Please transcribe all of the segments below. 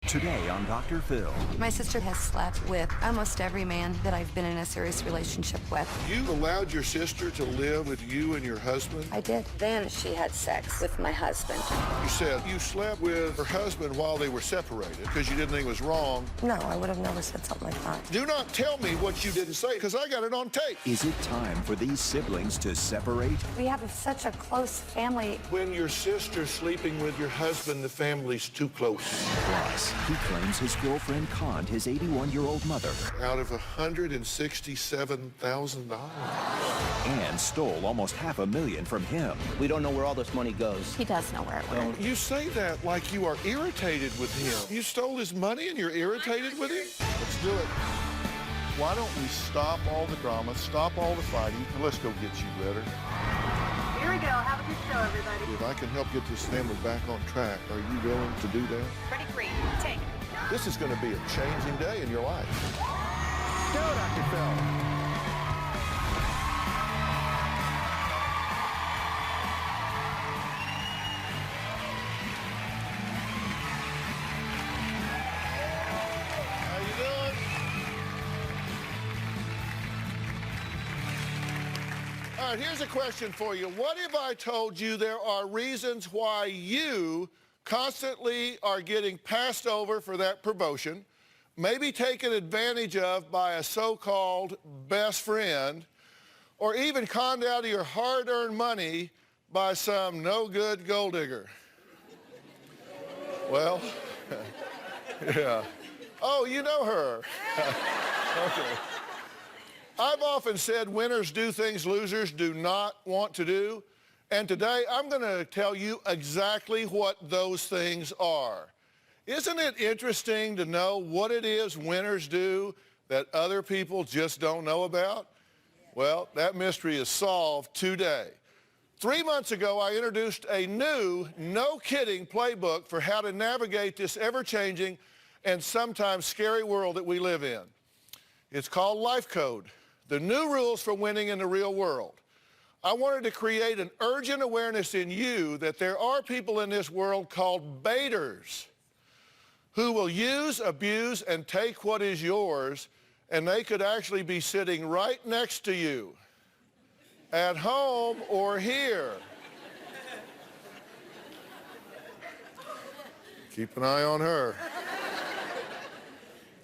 Today on Dr. Phil. My sister has slept with almost every man that I've been in a serious relationship with. You allowed your sister to live with you and your husband? I did. Then she had sex with my husband. You said you slept with her husband while they were separated because you didn't think it was wrong. No, I would have never said something like that. Do not tell me what you didn't say because I got it on tape. Is it time for these siblings to separate? We have such a close family. When your sister's sleeping with your husband, the family's too close. Plus, he claims his girlfriend conned his 81-year-old mother. Out of $167,000. And stole almost $500,000 from him. We don't know where all this money goes. He does know where it went. You say that like you are irritated with him. You stole his money and you're irritated with him? Let's do it. Why don't we stop all the drama, stop all the fighting, and let's go get you better. Here we go. Have a good show, everybody. If I can help get this family back on track, are you willing to do that? Ready, green. Take. This is going to be a changing day in your life. Go, Dr. Phil. How you doing? All right, here's a question for you. What if I told you there are reasons why you constantly are getting passed over for that promotion, maybe taken advantage of by a so-called best friend, or even conned out of your hard-earned money by some no-good gold digger? Well, yeah. Oh, you know her. Okay. I've often said winners do things losers do not want to do. And today I'm going to tell you exactly what those things are. Isn't it interesting to know what it is winners do that other people just don't know about? Well, that mystery is solved today. 3 months ago, I introduced a new, no-kidding playbook for how to navigate this ever-changing and sometimes scary world that we live in. It's called Life Code, the new rules for winning in the real world. I wanted to create an urgent awareness in you that there are people in this world called baiters who will use, abuse, and take what is yours, and they could actually be sitting right next to you, at home or here. Keep an eye on her.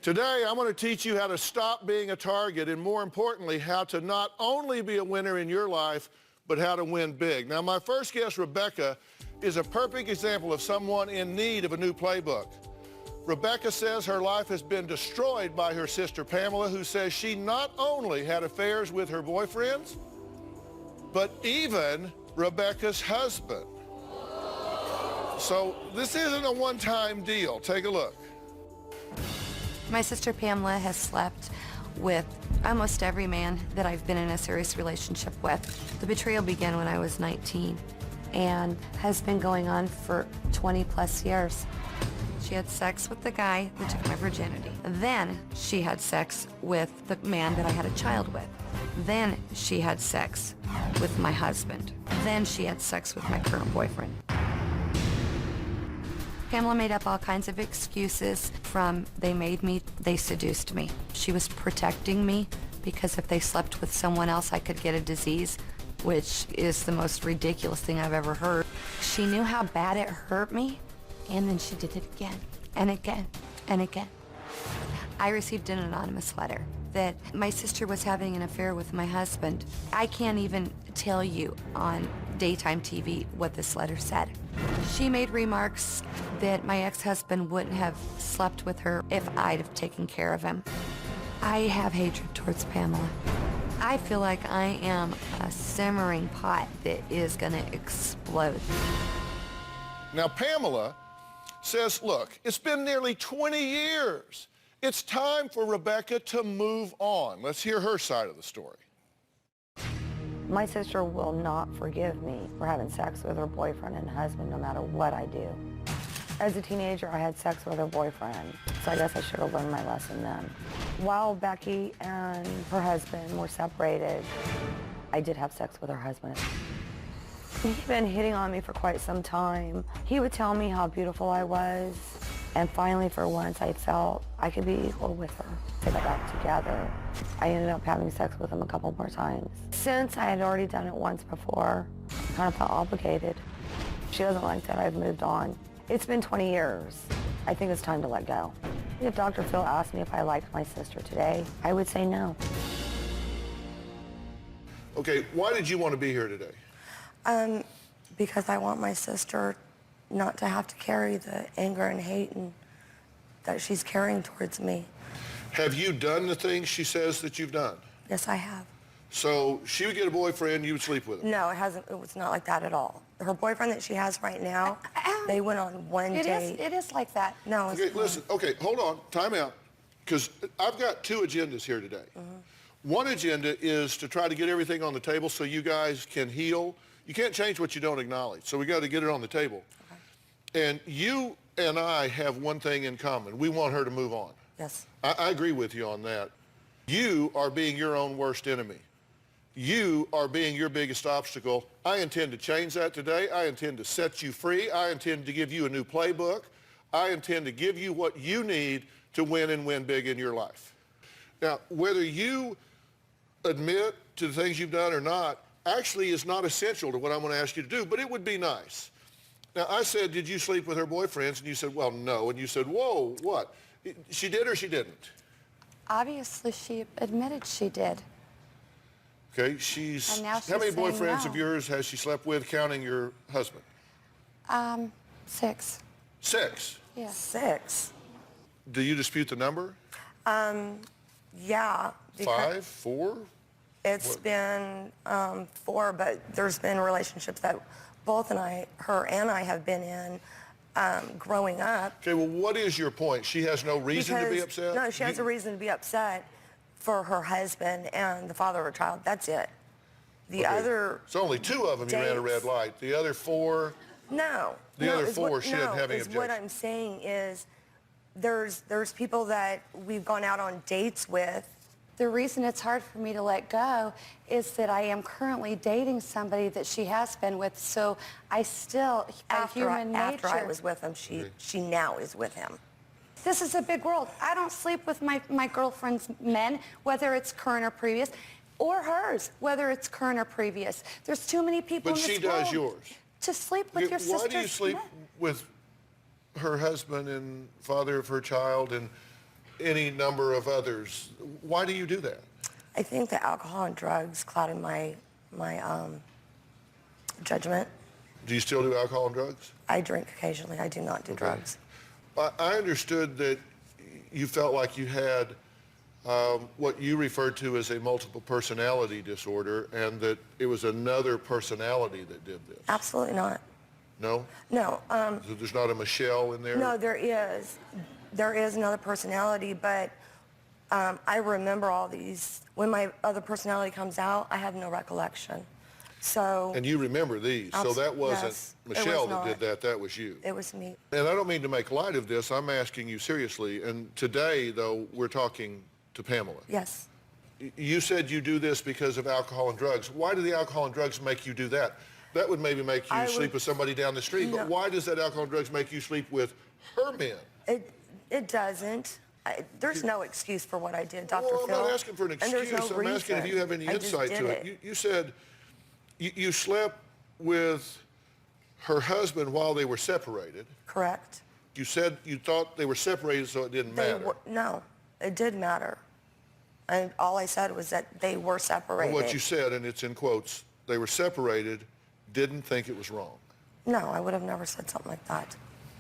Today, I'm going to teach you how to stop being a target and, more importantly, how to not only be a winner in your life, but how to win big. Now, my first guest, Rebecca, is a perfect example of someone in need of a new playbook. Rebecca says her life has been destroyed by her sister, Pamela, who says she not only had affairs with her boyfriends, but even Rebecca's husband. So this isn't a one-time deal. Take a look. My sister Pamela has slept with almost every man that I've been in a serious relationship with. The betrayal began when I was 19 and has been going on for 20 plus years. She had sex with the guy who took my virginity. Then she had sex with the man that I had a child with. Then she had sex with my husband. Then she had sex with my current boyfriend. Pamela made up all kinds of excuses from they made me, they seduced me. She was protecting me because if they slept with someone else, I could get a disease, which is the most ridiculous thing I've ever heard. She knew how bad it hurt me, and then she did it again and again and again. I received an anonymous letter that my sister was having an affair with my husband. I can't even tell you on daytime TV what this letter said. She made remarks that my ex-husband wouldn't have slept with her if I'd have taken care of him. I have hatred towards Pamela. I feel like I am a simmering pot that is gonna explode. Now, Pamela says, look, it's been nearly 20 years. It's time for Rebecca to move on. Let's hear her side of the story. My sister will not forgive me for having sex with her boyfriend and husband no matter what I do. As a teenager, I had sex with her boyfriend, so I guess I should have learned my lesson then. While Becky and her husband were separated, I did have sex with her husband. He'd been hitting on me for quite some time. He would tell me how beautiful I was, And finally, for once, I felt I could be equal with her. They got back together. I ended up having sex with him a couple more times. Since I had already done it once before, I kind of felt obligated. She doesn't like that I've moved on. It's been 20 years. I think it's time to let go. If Dr. Phil asked me if I liked my sister today, I would say no. Okay, why did you want to be here today? Because I want my sister not to have to carry the anger and hate that she's carrying towards me. Have you done the things she says that you've done? Yes, I have. So she would get a boyfriend, you would sleep with him? No, it was not like that at all. Her boyfriend that she has right now, they went on one date. It is like that. No, it's Okay, not. listen, okay, hold on, time out. Because I've got two agendas here today. One agenda is to try to get everything on the table so you guys can heal. You can't change what you don't acknowledge, so we got to get it on the table. Okay. And you and I have one thing in common. We want her to move on. Yes. I agree with you on that. You are being your own worst enemy. You are being your biggest obstacle. I intend to change that today. I intend to set you free. I intend to give you a new playbook. I intend to give you what you need to win and win big in your life. Now, whether you admit to the things you've done or not actually is not essential to what I'm going to ask you to do, but it would be nice. Now, I said, did you sleep with her boyfriends? And you said, well, no. And you said, whoa, what? She did or she didn't? Obviously, she admitted she did. Okay, she's, And now how many she's saying boyfriends no. of yours has she slept with, counting your husband? 6. 6. Yeah. 6. Do you dispute the number? Yeah. 5, 4? It's been 4, but there's been relationships that both her and I have been in growing up. Okay, well, what is your point? She has no reason to be Because- upset? No, she has a reason to be upset for her husband and the father of her child. That's it. The Okay. other So only 2 of them you ran a red dates- light. The other 4, No. The no, other is 4, what, she didn't have any is what objection. I'm saying is there's people that we've gone out on dates with. The reason it's hard for me to let go is that I am currently dating somebody that she has been with, so I still, After I was with him, Mm-hmm. she now is with him. This is a big world. I don't sleep with my girlfriend's men, whether it's current or previous, or hers, whether it's current or previous. There's too many people But in this she world does yours. to sleep with your sister's Why do you sleep men. with her husband and father of her child and any number of others? Why do you do that? I think that alcohol and drugs clouded my judgment. Do you still do alcohol and drugs? I drink occasionally. I do not do drugs. I understood that you felt like you had what you referred to as a multiple personality disorder and that it was another personality that did this. Absolutely not. No? No. So there's not a Michelle in there? No, there is. There is another personality, but I remember all these. When my other personality comes out, I have no recollection. So And you remember these. So that wasn't yes, it was Michelle that not. did that. That was you. it was me. And I don't mean to make light of this. I'm asking you seriously. And today, though, we're talking to Pamela. Yes. You said you do this because of alcohol and drugs. Why do the alcohol and drugs make you do that? That would maybe make you I sleep would- with somebody down the street. No. But why does that alcohol and drugs make you sleep with her men? It doesn't. There's no excuse for what I did, Dr. Well, I'm Phil. not asking for an And there's excuse. no I'm asking if reason. you have any I just insight did to it. You said you slept with her husband while they were separated. Correct. You said you thought they were separated so it didn't matter. No, it did matter. And all I said was that they were separated. What you said, and it's in quotes, they were separated, didn't think it was wrong. No, I would have never said something like that.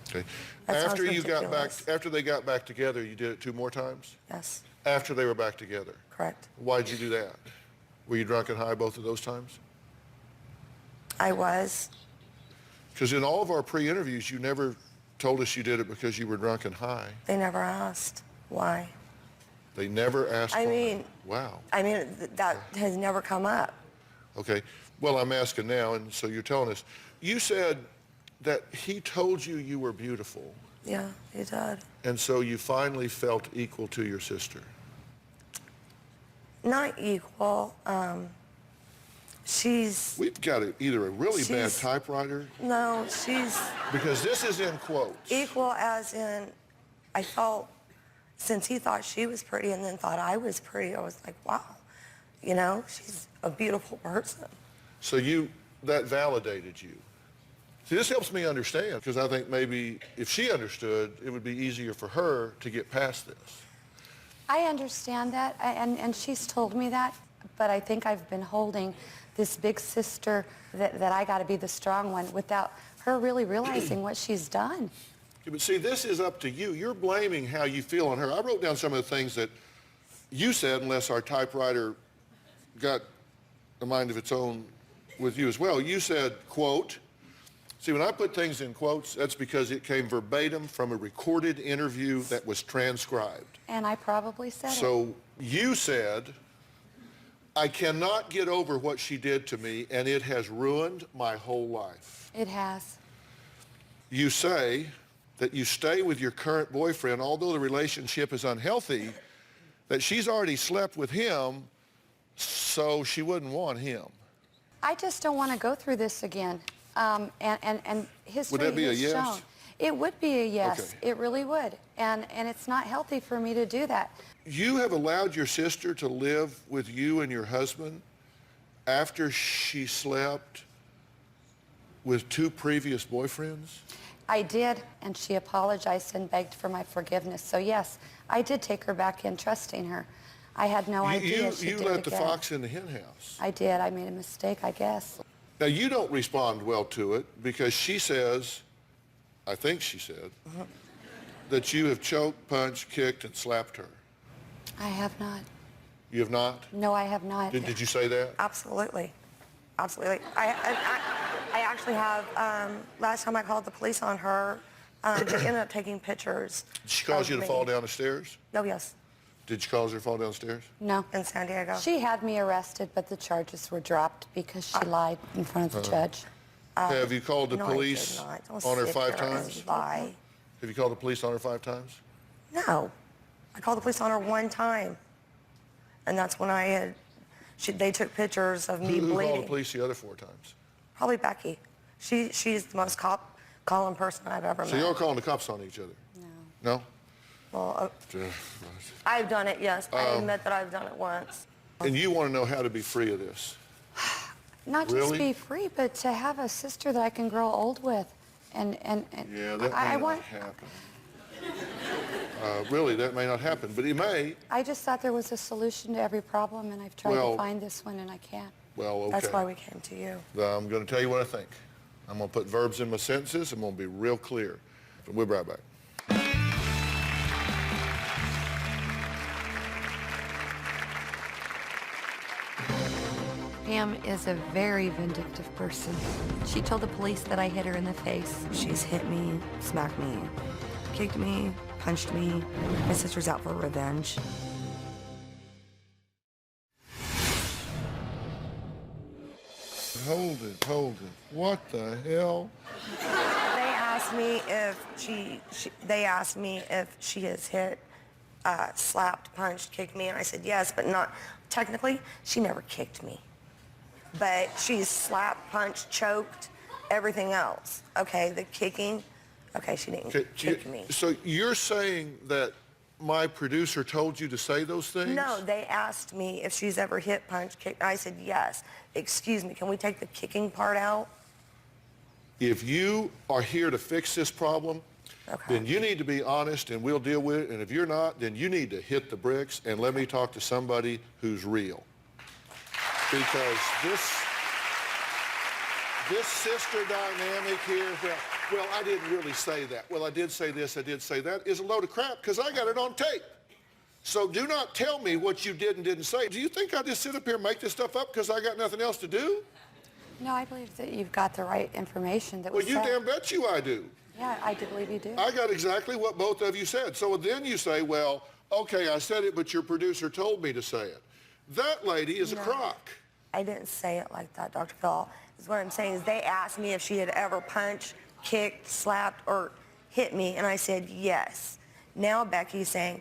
Okay. That sounds After you got back, ridiculous. after they got back together, you did it 2 more times? Yes, After they were back together. correct. Why'd you do that? Were you drunk and high both of those times? I was. Because in all of our pre-interviews, you never told us you did it because you were drunk and high. They never asked why. They never asked I why. mean- Wow. I mean, that has never come up. Okay. Well, I'm asking now, and so you're telling us. You said that he told you you were beautiful, Yeah, he did. and so you finally felt equal to your sister. Not equal. She's, We've got either a really bad She's- typewriter, no, she's because this is in quotes. equal as in I felt, since he thought she was pretty and then thought I was pretty, I was like, wow, you know, she's a beautiful person. So that validated you. See, this helps me understand, because I think maybe if she understood, it would be easier for her to get past this. I understand that, and she's told me that, but I think I've been holding this big sister that I got to be the strong one without her really realizing what she's done. Yeah, but see, this is up to you. You're blaming how you feel on her. I wrote down some of the things that you said, unless our typewriter got a mind of its own with you as well. You said, quote, see, when I put things in quotes, that's because it came verbatim from a recorded interview that was transcribed. And I probably said it. So you said, I cannot get over what she did to me, and it has ruined my whole life. It has. You say that you stay with your current boyfriend, although the relationship is unhealthy, that she's already slept with him, so she wouldn't want him. I just don't want to go through this again. And history Would that be a has yes? shown. It would be a yes. Okay. It really would. And it's not healthy for me to do that. You have allowed your sister to live with you and your husband after she slept with 2 previous boyfriends? I did, and she apologized and begged for my forgiveness. So yes, I did take her back in, trusting her. I had no idea she You did let it the again. fox in the hen house. I did. I made a mistake, I guess. Now, you don't respond well to it because she says, I think she said, that you have choked, punched, kicked, and slapped her. I have not. You have not? No, I have not. Did you say that? Absolutely. Absolutely. I actually have, last time I called the police on her, they ended up taking pictures. Did she cause of you to me. fall down the stairs? Oh, yes, Did she cause her to fall down the stairs? No. in San Diego. She had me arrested, but the charges were dropped because she lied in front of the judge. Have you called the No, I did police not. Don't on her sit 5 there and times? lie. Have you called the police on her 5 times? No. I called the police on her 1 time. And that's when they took pictures of me Who bleeding. called the police the other 4 times? Probably Becky. She's the most calling person I've ever So met. you're calling the cops on each other? No. No? Well, I've done it, yes. I admit that I've done it once. And you want to know how to be free of this? Not just Really? be free, but to have a sister that I can grow old with. And Yeah, that may I not want. happen. Really, that may not happen, but it may. I just thought there was a solution to every problem, and I've tried Well- to find this one, and I can't. Well, okay. That's why we came to you. I'm going to tell you what I think. I'm going to put verbs in my sentences. I'm going to be real clear. We'll be right back. Pam is a very vindictive person. She told the police that I hit her in the face. She's hit me, smacked me, kicked me, punched me. My sister's out for revenge. Hold it. What the hell? They asked me if she has hit, slapped, punched, kicked me, and I said yes, but not, technically, she never kicked me. But she's slapped, punched, choked, everything else. Okay, the kicking, okay, she didn't kick me. So you're saying that my producer told you to say those things? No, they asked me if she's ever hit, punched, kicked. I said yes. Excuse me, can we take the kicking part out? If you are here to fix this problem, Okay. then you need to be honest and we'll deal with it. And if you're not, then you need to hit the bricks and let me talk to somebody who's real. Because this sister dynamic here, well, I didn't really say that. Well, I did say this, I did say that, is a load of crap because I got it on tape. So do not tell me what you did and didn't say. Do you think I just sit up here and make this stuff up because I got nothing else to do? No, I believe that you've got the right information that Well, was you said. damn bet you I do. Yeah, I do believe you do. I got exactly what both of you said. So then you say, well, okay, I said it, but your producer told me to say it. That lady is a crock. I didn't say it like that, Dr. Phil. Is what I'm saying is they asked me if she had ever punched, kicked, slapped, or hit me, and I said yes. Now Becky's saying,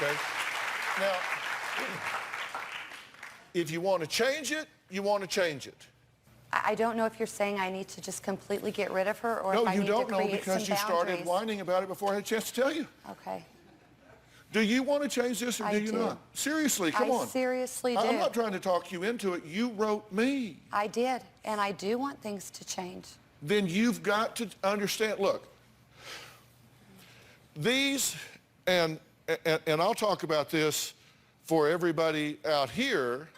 Okay? Now, if you want to change it, you want to change it. I don't know if you're saying I need to just completely get rid of her or No, if I you need to don't know create because some you started boundaries. whining about it before I had a chance to tell you. Okay. Do you want to change this or I do you do. not? Seriously, come on. I seriously do. I'm not trying to talk you into it. You wrote me. I did, and I do want things to change. Then you've got to understand, look, these, and I'll talk about this for everybody out here,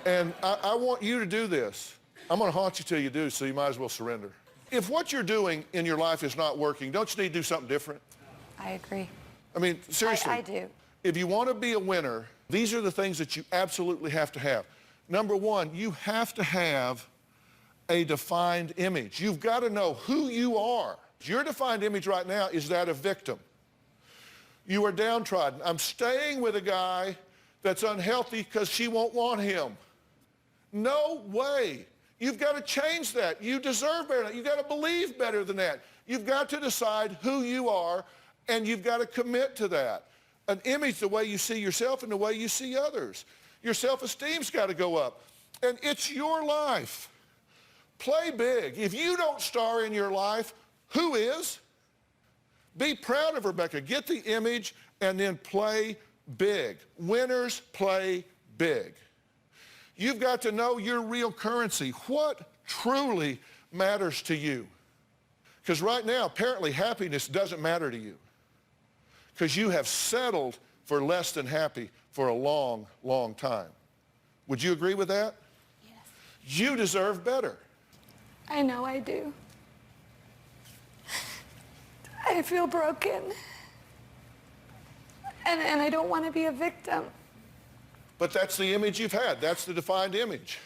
and I want you to do this. I'm going to haunt you till you do, so you might as well surrender. If what you're doing in your life is not working, don't you need to do something different? I agree. I mean, seriously. I do. If you want to be a winner, these are the things that you absolutely have to have. Number one, you have to have a defined image. You've got to know who you are. Your defined image right now is that of victim. You are downtrodden. I'm staying with a guy that's unhealthy because she won't want him. No way. You've got to change that. You deserve better than that. You've got to believe better than that. You've got to decide who you are, and you've got to commit to that. An image, the way you see yourself and the way you see others. Your self-esteem's got to go up. And it's your life. Play big. If you don't star in your life, who is? Be proud of Rebecca. Get the image and then play big. Winners play big. You've got to know your real currency. What truly matters to you? Because right now, apparently, happiness doesn't matter to you. Because you have settled for less than happy for a long, long time. Would you agree with that? Yes. You deserve better. I know I do. I feel broken. And I don't want to be a victim. But that's the image you've had. That's the defined image.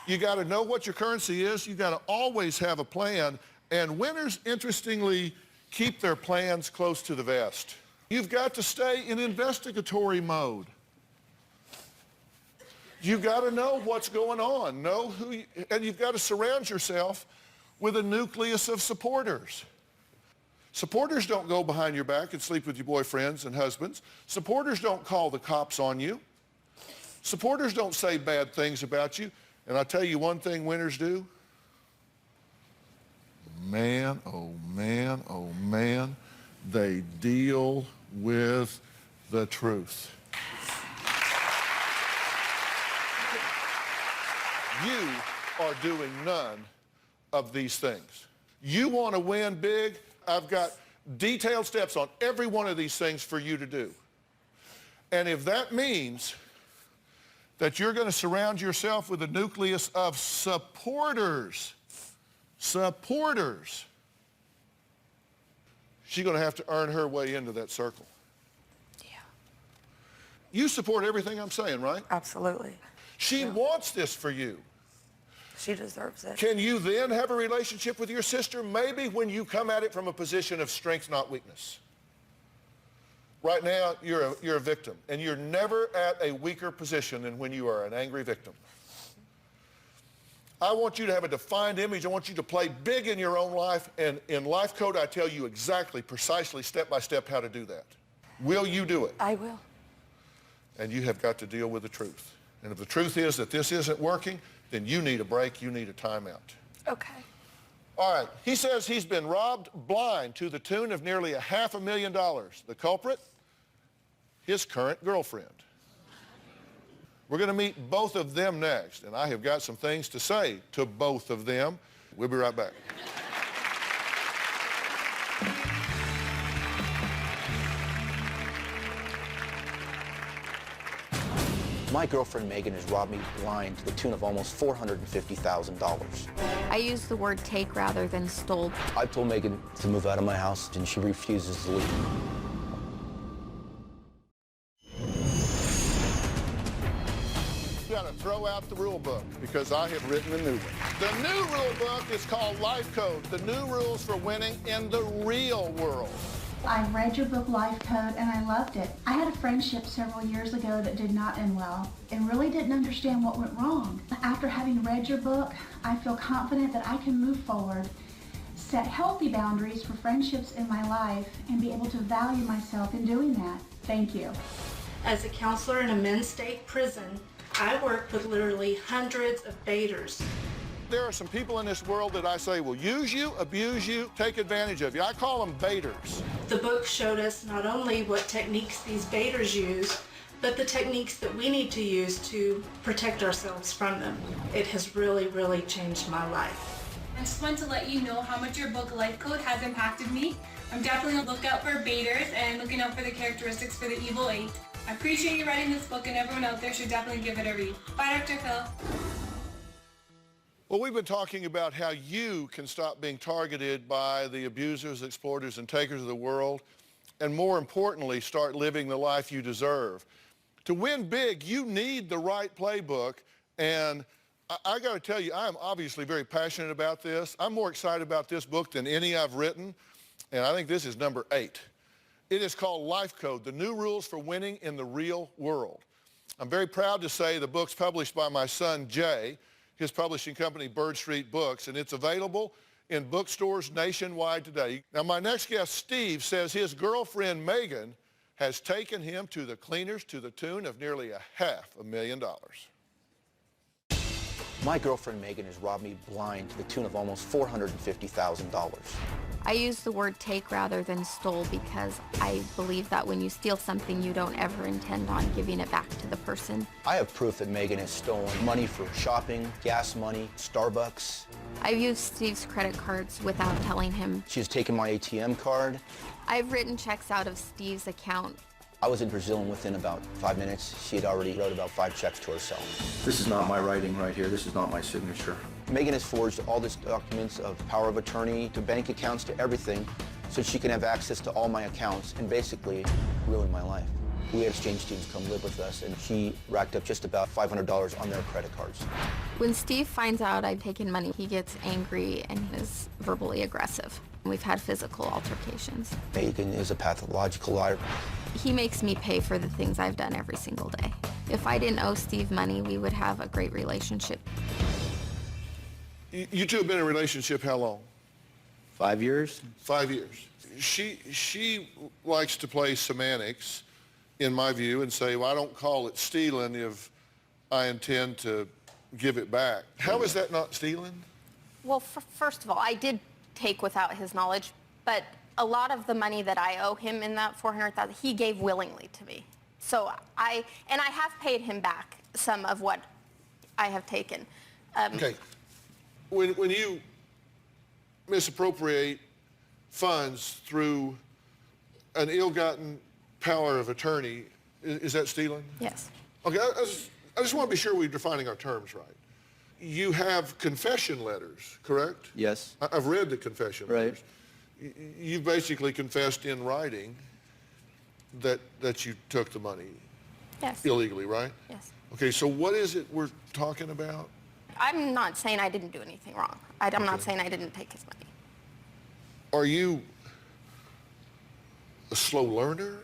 You got to know what your currency is. You got to always have a plan. And winners, interestingly, keep their plans close to the vest. You've got to stay in investigatory mode. You've got to know what's going on. Know who you, and you've got to surround yourself with a nucleus of supporters. Supporters don't go behind your back and sleep with your boyfriends and husbands. Supporters don't call the cops on you. Supporters don't say bad things about you. And I'll tell you one thing winners do. Man, oh man, oh man, they deal with the truth. You are doing none of these things. You want to win big? I've got detailed steps on every one of these things for you to do. And if that means that you're going to surround yourself with a nucleus of supporters, she's going to have to earn her way into that circle. Yeah. You support everything I'm saying, right? Absolutely. She wants this for you. She deserves it. Can you then have a relationship with your sister? Maybe when you come at it from a position of strength, not weakness. Right now, you're a victim, and you're never at a weaker position than when you are an angry victim. I want you to have a defined image. I want you to play big in your own life, and in Life Code, I tell you exactly, precisely, step by step, how to do that. Will you do it? I will. And you have got to deal with the truth. And if the truth is that this isn't working, then you need a break, you need a timeout. Okay. All right, he says he's been robbed blind to the tune of nearly $500,000. The culprit, his current girlfriend. We're going to meet both of them next, and I have got some things to say to both of them. We'll be right back. My girlfriend Megan has robbed me blind to the tune of almost $450,000. I use the word take rather than stole. I've told Megan to move out of my house, and she refuses to leave. You got to throw out the rule book because I have written a new one. The new rule book is called Life Code, the new rules for winning in the real world. I read your book, Life Code, and I loved it. I had a friendship several years ago that did not end well and really didn't understand what went wrong. After having read your book, I feel confident that I can move forward. set healthy boundaries for friendships in my life and be able to value myself in doing that. Thank you. As a counselor in a men's state prison, I work with literally hundreds of baiters. There are some people in this world that I say will use you, abuse you, take advantage of you. I call them baiters. The book showed us not only what techniques these baiters use, but the techniques that we need to use to protect ourselves from them. It has really, really changed my life. I just want to let you know how much your book Life Code has impacted me. I'm definitely on the lookout for baiters and looking out for the characteristics for the Evil 8. I appreciate you writing this book, and everyone out there should definitely give it a read. Bye, Dr. Phil. Well, we've been talking about how you can stop being targeted by the abusers, exploiters, and takers of the world, and more importantly, start living the life you deserve. To win big, you need the right playbook, and I got to tell you, I am obviously very passionate about this. I'm more excited about this book than any I've written, and I think this is number 8. It is called Life Code, The New Rules for Winning in the Real World. I'm very proud to say the book's published by my son, Jay, his publishing company, Bird Street Books, and it's available in bookstores nationwide today. Now, my next guest, Steve, says his girlfriend, Megan, has taken him to the cleaners to the tune of nearly $500,000. My girlfriend Megan has robbed me blind to the tune of almost $450,000. I use the word take rather than stole because I believe that when you steal something, you don't ever intend on giving it back to the person. I have proof that Megan has stolen money for shopping, gas money, Starbucks. I've used Steve's credit cards without telling him. She has taken my ATM card. I've written checks out of Steve's account. I was in Brazil, and within about 5 minutes, she had already wrote about 5 checks to herself. This is not my writing right here. This is not my signature. Megan has forged all these documents of power of attorney to bank accounts to everything so she can have access to all my accounts and basically ruin my life. We had exchange students come live with us, and she racked up just about $500 on their credit cards. When Steve finds out I've taken money, he gets angry and is verbally aggressive. We've had physical altercations. Megan is a pathological liar. He makes me pay for the things I've done every single day. If I didn't owe Steve money, we would have a great relationship. You two have been in a relationship how long? 5 years. 5 years. She likes to play semantics, in my view, and say, well, I don't call it stealing if I intend to give it back. How is that not stealing? Well, first of all, I did take without his knowledge, but a lot of the money that I owe him in that $400,000, he gave willingly to me. So I have paid him back some of what I have taken. Okay. When you misappropriate funds through an ill-gotten power of attorney, is that stealing? Yes. Okay, I just want to be sure we're defining our terms right. You have confession letters, correct? Yes. I've read the confession letters. You basically confessed in writing that you took the money illegally, right? Yes. Okay, so what is it we're talking about? I'm not saying I didn't do anything wrong. I'm not saying I didn't take his money. Are you a slow learner?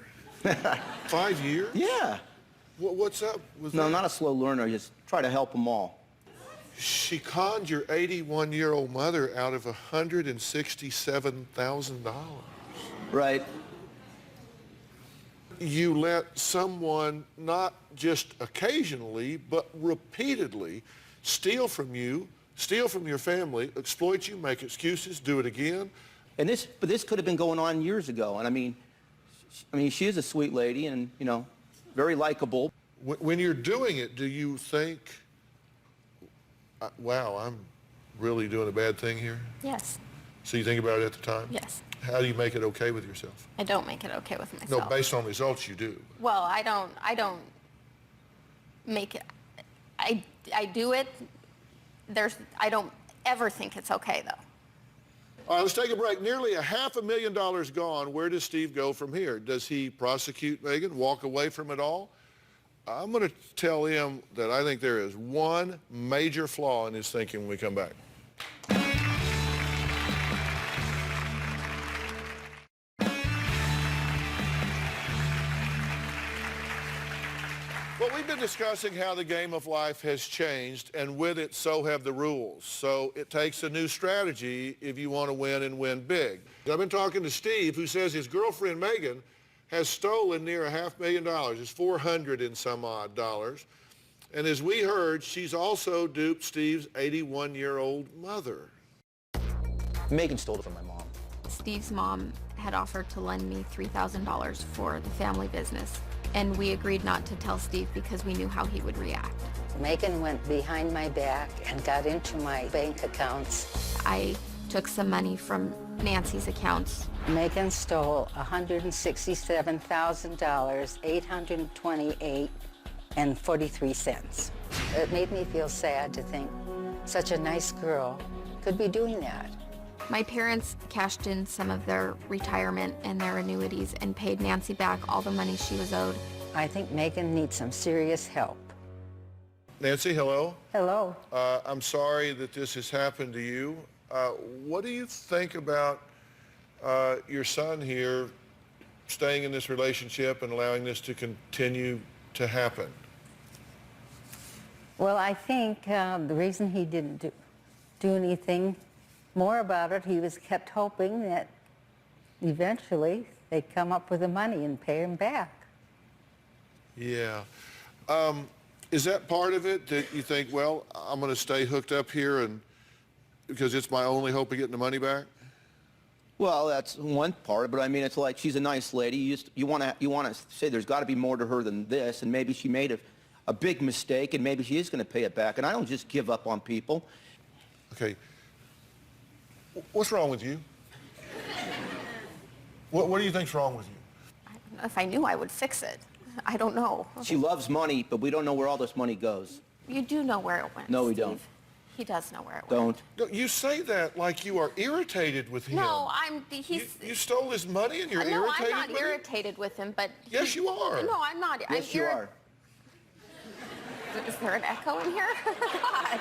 5 years? Yeah. What's up with that? No, I'm not a slow learner. I just try to help them all. She conned your 81-year-old mother out of $167,000. Right. You let someone not just occasionally, but repeatedly steal from you, steal from your family, exploit you, make excuses, do it again. And this could have been going on years ago. And I mean, she is a sweet lady and, you know, very likable. When you're doing it, do you think, wow, I'm really doing a bad thing here? Yes. So you think about it at the time? Yes. How do you make it okay with yourself? I don't make it okay with myself. No, based on results, you do. Well, I don't make it. I do it. I don't ever think it's okay, though. All right, let's take a break. Nearly $500,000 gone. Where does Steve go from here? Does he prosecute Megan, walk away from it all? I'm going to tell him that I think there is one major flaw in his thinking when we come back. Well, we've been discussing how the game of life has changed, and with it, so have the rules. So it takes a new strategy if you want to win and win big. I've been talking to Steve, who says his girlfriend, Megan, has stolen near $500,000. It's 400 and some odd dollars. And as we heard, she's also duped Steve's 81-year-old mother. Megan stole it from my mom. Steve's mom had offered to lend me $3,000 for the family business, and we agreed not to tell Steve because we knew how he would react. Megan went behind my back and got into my bank accounts. I took some money from Nancy's accounts. Megan stole $167,000, $828.43. It made me feel sad to think such a nice girl could be doing that. My parents cashed in some of their retirement and their annuities and paid Nancy back all the money she was owed. I think Megan needs some serious help. Nancy, hello. Hello. I'm sorry that this has happened to you. What do you think about your son here staying in this relationship and allowing this to continue to happen? Well, I think the reason he didn't do anything more about it, he was kept hoping that eventually they'd come up with the money and pay him back. Yeah. Is that part of it, that you think, well, I'm going to stay hooked up here and because it's my only hope of getting the money back? Well, that's one part, but I mean, it's like she's a nice lady. You want to say there's got to be more to her than this, and maybe she made a big mistake, and maybe she is going to pay it back. And I don't just give up on people. Okay. What's wrong with you? What do you think's wrong with you? I don't know. If I knew, I would fix it. I don't know. She loves money, but we don't know where all this money goes. You do know where it went, No, we Steve. don't. He does know where it Don't. went. No, you say that like you are irritated with him. No, You stole his money and you're no, irritated I'm not with him? irritated with him, but... Yes, you are. No, I'm not. Yes, you are. Is there an echo in here? God.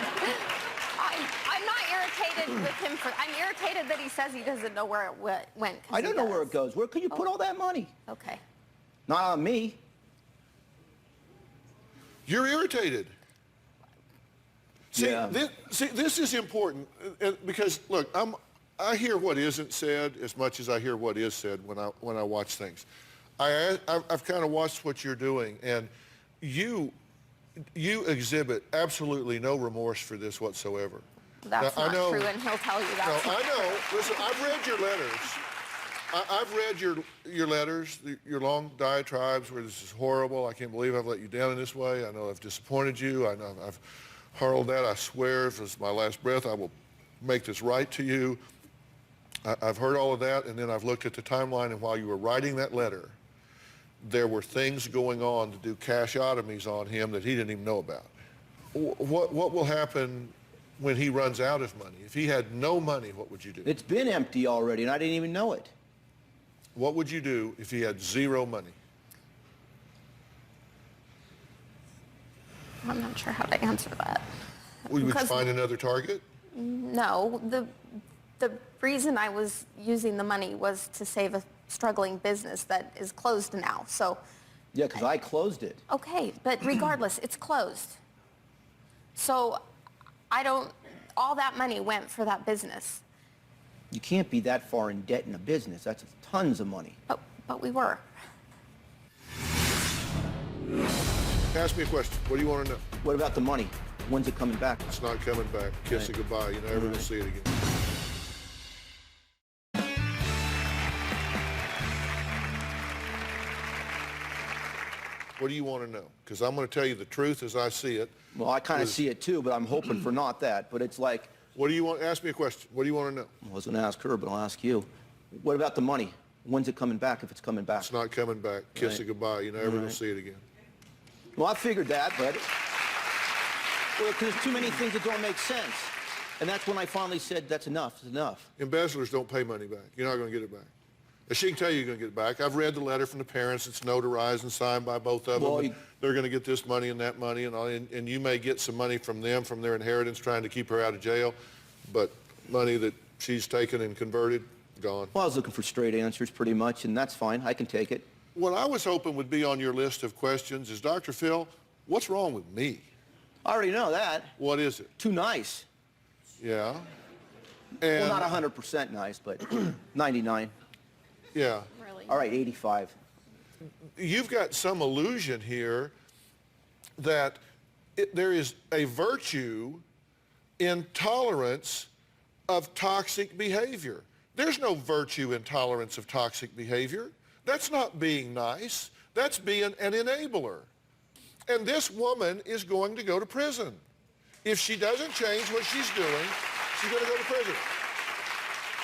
I'm not irritated with him I'm irritated that he says he doesn't know where it went. I don't know where it goes. Where could you put all that money? Okay. Not on me. You're irritated. See, Yeah. this is important because, look, I hear what isn't said as much as I hear what is said when I watch things. I've kind of watched what you're doing, and you exhibit absolutely no remorse for this whatsoever. That's now, not true, and he'll tell you that. No, I know. Listen, I've read your letters. I've read your letters, your long diatribes where this is horrible. I can't believe I've let you down in this way. I know I've disappointed you. I know I've hurled that. I swear, if it's my last breath, I will make this right to you. I've heard all of that, and then I've looked at the timeline, and while you were writing that letter, there were things going on to do cashotomies on him that he didn't even know about. What will happen when he runs out of money? If he had no money, what would you do? It's been empty already, and I didn't even know it. What would you do if he had zero money? I'm not sure how to answer that. We would find another target? No, the reason I was using the money was to save a struggling business that is closed now, so... Yeah, because I closed it. Okay, but regardless, it's closed. So all that money went for that business. You can't be that far in debt in a business. That's tons of money. But we were. Ask me a question. What do you want to know? What about the money? When's it coming back? It's not coming back. Kiss it goodbye. You never will see it again. What do you want to know? Because I'm going to tell you the truth as I see it. Well, I kind of see it too, but I'm hoping for not that. But it's like... What do you want? Ask me a question. What do you want to know? I was going to ask her, but I'll ask you. What about the money? When's it coming back, if it's coming back? It's not coming back. Kiss it goodbye. You never will see it again. Well, I figured that, but... Well, because there's too many things that don't make sense. And that's when I finally said, that's enough. It's enough. Embezzlers don't pay money back. You're not going to get it back. She can tell you you're going to get it back. I've read the letter from the parents. It's notarized and signed by both of them. They're going to get this money and that money, and you may get some money from them, from their inheritance, trying to keep her out of jail. But money that she's taken and converted, gone. Well, I was looking for straight answers pretty much, and that's fine. I can take it. What I was hoping would be on your list of questions is, Dr. Phil, What's wrong with me? I already know that. What is it? Too nice. Yeah. And, Well, not 100% nice, but 99. yeah. Really? All right, 85. You've got some illusion here that there is a virtue in tolerance of toxic behavior. There's no virtue in tolerance of toxic behavior. That's not being nice. That's being an enabler. And this woman is going to go to prison. If she doesn't change what she's doing, she's going to go to prison.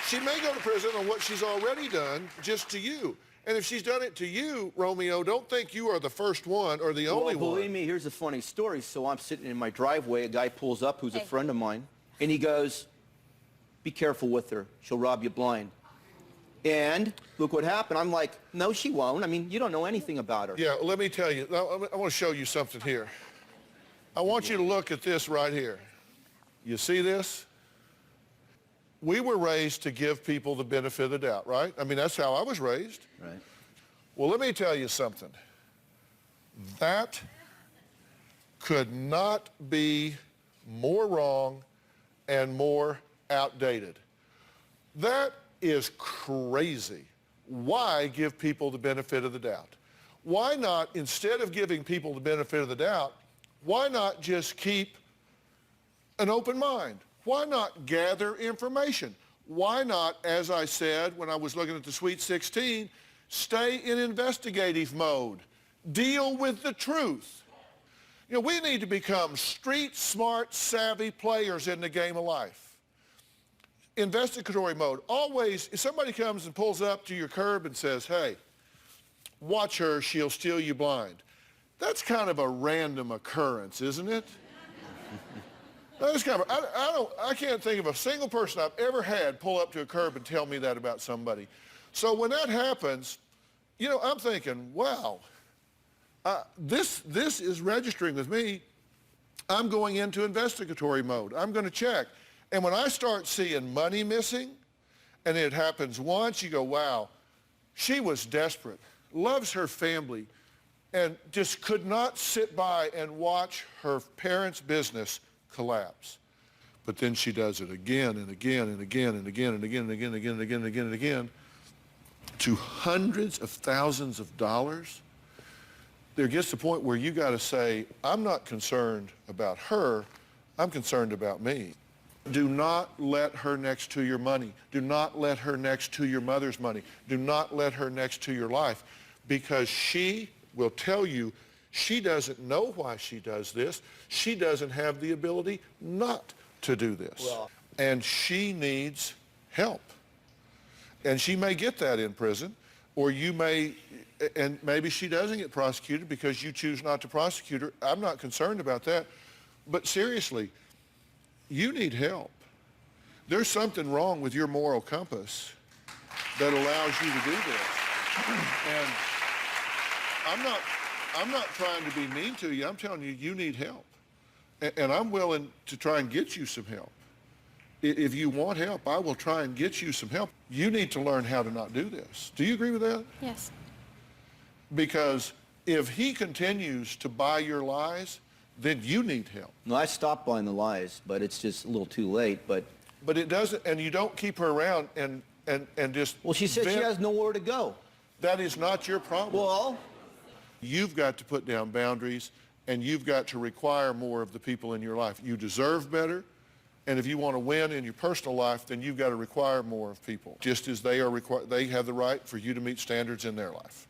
She may go to prison on what she's already done just to you. And if she's done it to you, Romeo, don't think you are the first one or the only Well, one. believe me, here's a funny story. So I'm sitting in my driveway, a guy pulls up who's a friend of mine, and he goes, be careful with her. She'll rob you blind. And look what happened. I'm like, no, she won't. I mean, you don't know anything about her. Yeah, let me tell you. I want to show you something here. I want you to look at this right here. You see this? We were raised to give people the benefit of the doubt, right? I mean, that's how I was raised. Right. Well, let me tell you something. That could not be more wrong and more outdated. That is crazy. Why give people the benefit of the doubt? Why not, instead of giving people the benefit of the doubt, why not just keep an open mind? Why not gather information? Why not, as I said when I was looking at the Sweet 16, stay in investigative mode? Deal with the truth. You know, we need to become street smart, savvy players in the game of life. Investigatory mode. Always, if somebody comes and pulls up to your curb and says, hey, watch her, she'll steal you blind. That's kind of a random occurrence, isn't it? That's kind of, I can't think of a single person I've ever had pull up to a curb and tell me that about somebody. So when that happens, you know, I'm thinking, wow, this is registering with me. I'm going into investigatory mode. I'm going to check. And when I start seeing money missing, and it happens once, you go, wow, she was desperate, loves her family, and just could not sit by and watch her parents' business collapse. But then she does it again and again and again and again and again and again and again and again and again and again to hundreds of thousands of dollars. There gets the point where you got to say, I'm not concerned about her, I'm concerned about me. Do not let her next to your money. Do not let her next to your mother's money. Do not let her next to your life, because she will tell you she doesn't know why she does this. She doesn't have the ability not to do this. Well, and she needs help. And she may get that in prison, or you may, and maybe she doesn't get prosecuted because you choose not to prosecute her. I'm not concerned about that. But seriously, you need help. There's something wrong with your moral compass that allows you to do this. And I'm not trying to be mean to you. I'm telling you, you need help. And I'm willing to try and get you some help. If you want help, I will try and get you some help. You need to learn how to not do this. Do you agree with that? Yes. Because if he continues to buy your lies, then you need help. No, I stopped buying the lies, but it's just a little too late. But it doesn't, and you don't keep her around and just... Well, she said she has nowhere to go. That is not your problem. Well, you've got to put down boundaries, and you've got to require more of the people in your life. You deserve better, and if you want to win in your personal life, then you've got to require more of people, just as they have the right for you to meet standards in their life.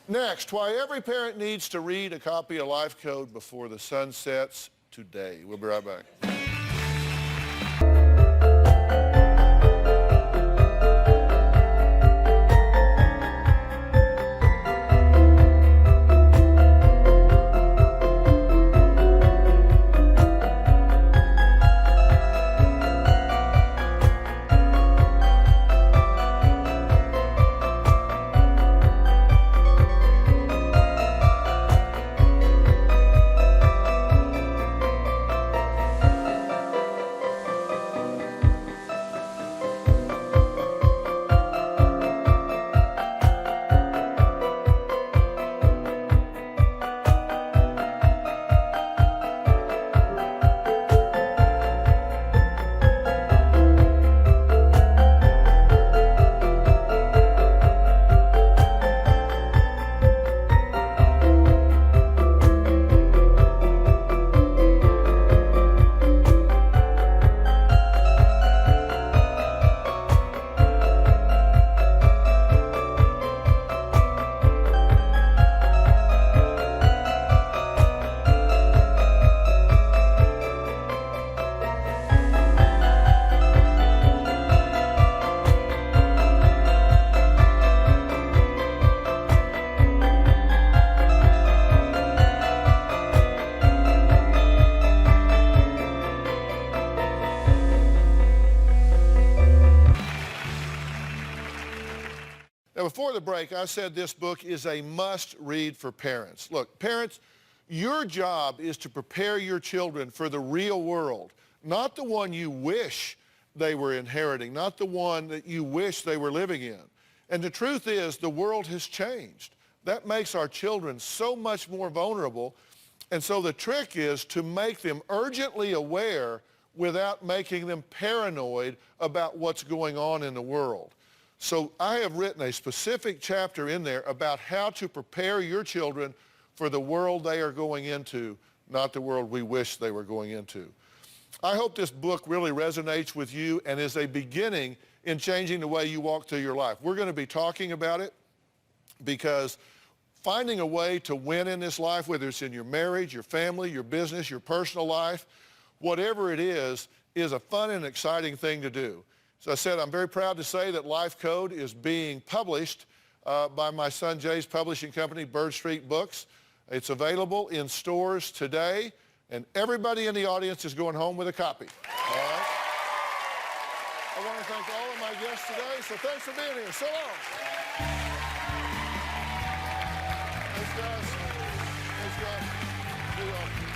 Next, why every parent needs to read a copy of Life Code before the sun sets today. We'll be right back. Now, before the break, I said this book is a must-read for parents. Look, parents, your job is to prepare your children for the real world, not the one you wish they were inheriting, not the one that you wish they were living in. And the truth is, the world has changed. That makes our children so much more vulnerable. And so the trick is to make them urgently aware without making them paranoid about what's going on in the world. So I have written a specific chapter in there about how to prepare your children for the world they are going into, not the world we wish they were going into. I hope this book really resonates with you and is a beginning in changing the way you walk through your life. We're going to be talking about it because finding a way to win in this life, whether it's in your marriage, your family, your business, your personal life, whatever it is a fun and exciting thing to do. So I said, I'm very proud to say that Life Code is being published by my son Jay's publishing company, Bird Street Books. It's available in stores today, and everybody in the audience is going home with a copy. All right? I want to thank all of my guests today, so thanks for being here. So long. Thanks, guys. Thanks, guys.